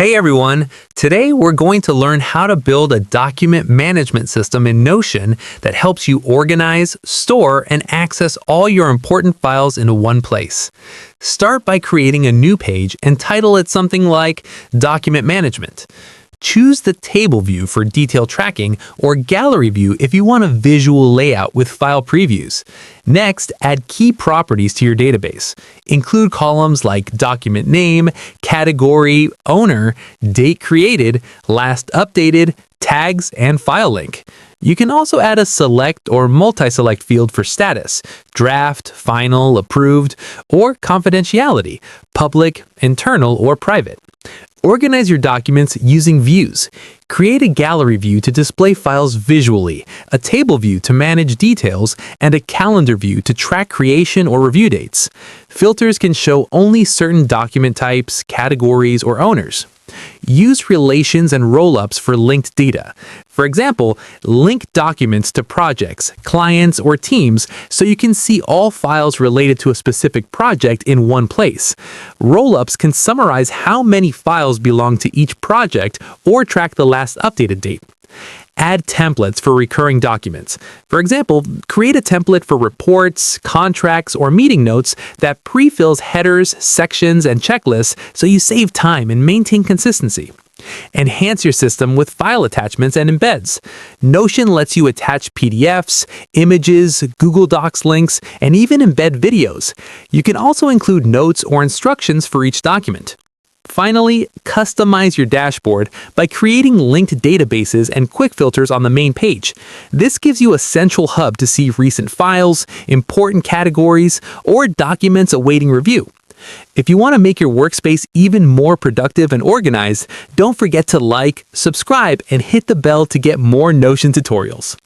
Hey everyone! Today we're going to learn how to build a document management system in Notion that helps you organize, store, and access all your important files into one place. Start by creating a new page and title it something like Document Management. Choose the table view for detail tracking or gallery view if you want a visual layout with file previews. Next, add key properties to your database. Include columns like document name, category, owner, date created, last updated, tags, and file link. You can also add a select or multi-select field for status, draft, final, approved, or confidentiality, public, internal, or private. Organize your documents using views. Create a gallery view to display files visually, a table view to manage details, and a calendar view to track creation or review dates. Filters can show only certain document types, categories, or owners. Use relations and roll-ups for linked data. For example, link documents to projects, clients, or teams so you can see all files related to a specific project in one place. Roll-ups can summarize how many files belong to each project or track the last updated date. Add templates for recurring documents. For example, create a template for reports, contracts, or meeting notes that pre-fills headers, sections, and checklists so you save time and maintain consistency. Enhance your system with file attachments and embeds. Notion lets you attach PDFs, images, Google Docs links, and even embed videos. You can also include notes or instructions for each document. Finally, customize your dashboard by creating linked databases and quick filters on the main page. This gives you a central hub to see recent files, important categories, or documents awaiting review. If you want to make your workspace even more productive and organized, don't forget to like, subscribe, and hit the bell to get more Notion tutorials.